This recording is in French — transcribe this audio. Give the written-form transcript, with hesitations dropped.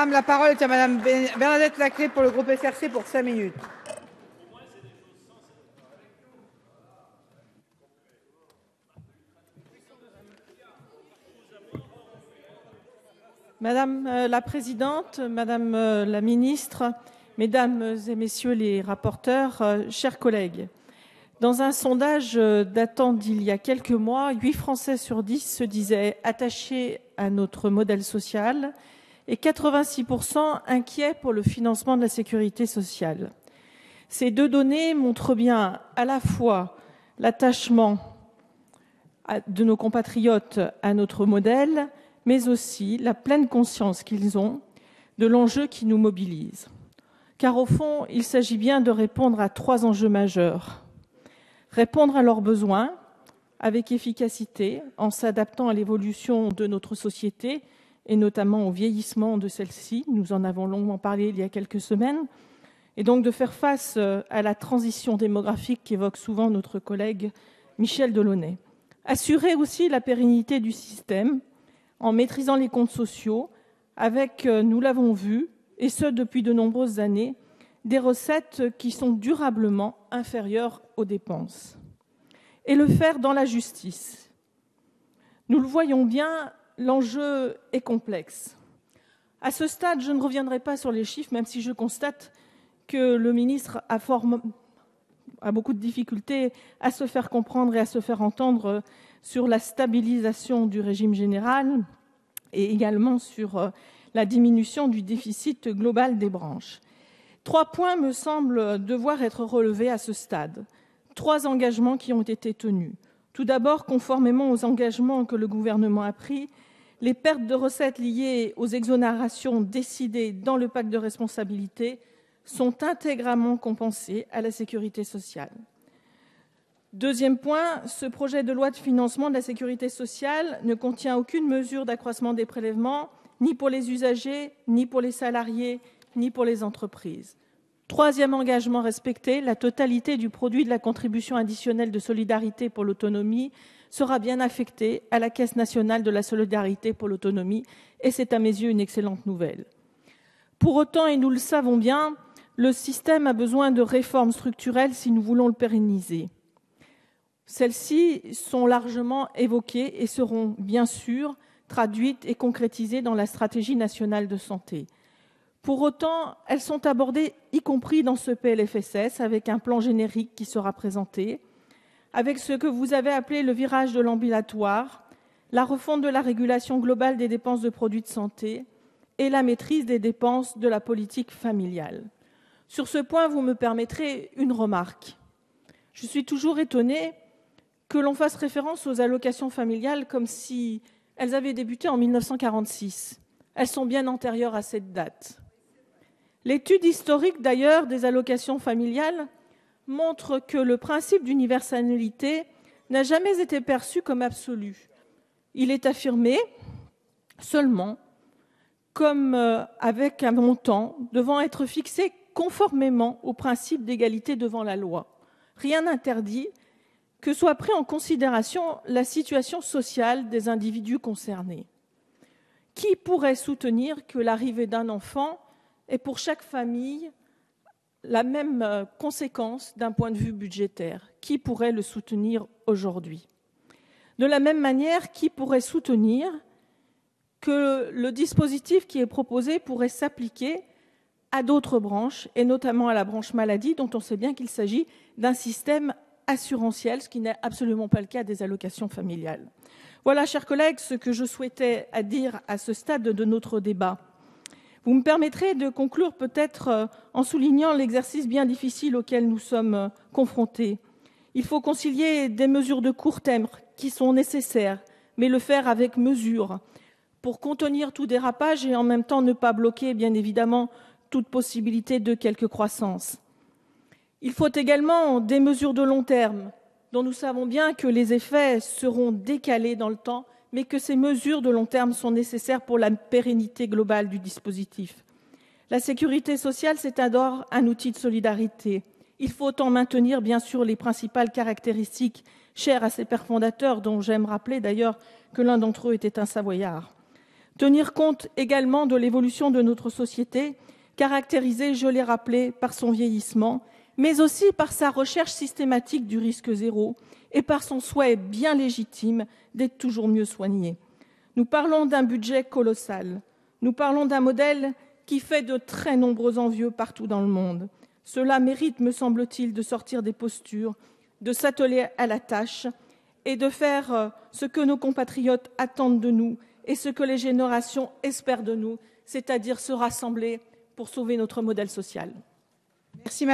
Madame, la parole est à Madame Bernadette Laclais pour le groupe SRC pour 5 minutes. Madame la présidente, Madame la ministre, Mesdames et Messieurs les rapporteurs, chers collègues, dans un sondage datant d'il y a quelques mois, 8 Français sur 10 se disaient attachés à notre modèle social et 86% inquiets pour le financement de la sécurité sociale. Ces deux données montrent bien à la fois l'attachement de nos compatriotes à notre modèle, mais aussi la pleine conscience qu'ils ont de l'enjeu qui nous mobilise. Car au fond, il s'agit bien de répondre à 3 enjeux majeurs. Répondre à leurs besoins avec efficacité en s'adaptant à l'évolution de notre société et notamment au vieillissement de celle-ci. Nous en avons longuement parlé il y a quelques semaines. Et donc de faire face à la transition démographique qu'évoque souvent notre collègue Michel Delaunay. Assurer aussi la pérennité du système en maîtrisant les comptes sociaux avec, nous l'avons vu, et ce depuis de nombreuses années, des recettes qui sont durablement inférieures aux dépenses. Et le faire dans la justice. Nous le voyons bien, l'enjeu est complexe. À ce stade, je ne reviendrai pas sur les chiffres, même si je constate que le ministre a beaucoup de difficultés à se faire comprendre et à se faire entendre sur la stabilisation du régime général et également sur la diminution du déficit global des branches. 3 points me semblent devoir être relevés à ce stade. 3 engagements qui ont été tenus. Tout d'abord, conformément aux engagements que le gouvernement a pris, les pertes de recettes liées aux exonérations décidées dans le pacte de responsabilité sont intégralement compensées à la sécurité sociale. Deuxième point, ce projet de loi de financement de la sécurité sociale ne contient aucune mesure d'accroissement des prélèvements, ni pour les usagers, ni pour les salariés, ni pour les entreprises. Troisième engagement respecté, la totalité du produit de la contribution additionnelle de solidarité pour l'autonomie sera bien affectée à la Caisse nationale de la solidarité pour l'autonomie, et c'est à mes yeux une excellente nouvelle. Pour autant, et nous le savons bien, le système a besoin de réformes structurelles si nous voulons le pérenniser. Celles-ci sont largement évoquées et seront bien sûr traduites et concrétisées dans la stratégie nationale de santé. Pour autant, elles sont abordées, y compris dans ce PLFSS, avec un plan générique qui sera présenté, avec ce que vous avez appelé le virage de l'ambulatoire, la refonte de la régulation globale des dépenses de produits de santé et la maîtrise des dépenses de la politique familiale. Sur ce point, vous me permettrez une remarque. Je suis toujours étonnée que l'on fasse référence aux allocations familiales comme si elles avaient débuté en 1946. Elles sont bien antérieures à cette date. L'étude historique, d'ailleurs, des allocations familiales montre que le principe d'universalité n'a jamais été perçu comme absolu. Il est affirmé seulement comme avec un montant devant être fixé conformément au principe d'égalité devant la loi. Rien n'interdit que soit pris en considération la situation sociale des individus concernés. Qui pourrait soutenir que l'arrivée d'un enfant est pour chaque famille la même conséquence d'un point de vue budgétaire? Qui pourrait le soutenir aujourd'hui? De la même manière, qui pourrait soutenir que le dispositif qui est proposé pourrait s'appliquer à d'autres branches, et notamment à la branche maladie, dont on sait bien qu'il s'agit d'un système assurantiel, ce qui n'est absolument pas le cas des allocations familiales. Voilà, chers collègues, ce que je souhaitais dire à ce stade de notre débat. Vous me permettrez de conclure peut-être en soulignant l'exercice bien difficile auquel nous sommes confrontés. Il faut concilier des mesures de court terme qui sont nécessaires, mais le faire avec mesure pour contenir tout dérapage et en même temps ne pas bloquer, bien évidemment, toute possibilité de quelque croissance. Il faut également des mesures de long terme, dont nous savons bien que les effets seront décalés dans le temps, mais que ces mesures de long terme sont nécessaires pour la pérennité globale du dispositif. La sécurité sociale, c'est d'abord un outil de solidarité. Il faut en maintenir, bien sûr, les principales caractéristiques chères à ses pères fondateurs, dont j'aime rappeler d'ailleurs que l'un d'entre eux était un Savoyard. Tenir compte également de l'évolution de notre société, caractérisée, je l'ai rappelé, par son vieillissement, mais aussi par sa recherche systématique du risque zéro et par son souhait bien légitime d'être toujours mieux soigné. Nous parlons d'un budget colossal. Nous parlons d'un modèle qui fait de très nombreux envieux partout dans le monde. Cela mérite, me semble-t-il, de sortir des postures, de s'atteler à la tâche et de faire ce que nos compatriotes attendent de nous et ce que les générations espèrent de nous, c'est-à-dire se rassembler pour sauver notre modèle social. Merci, madame.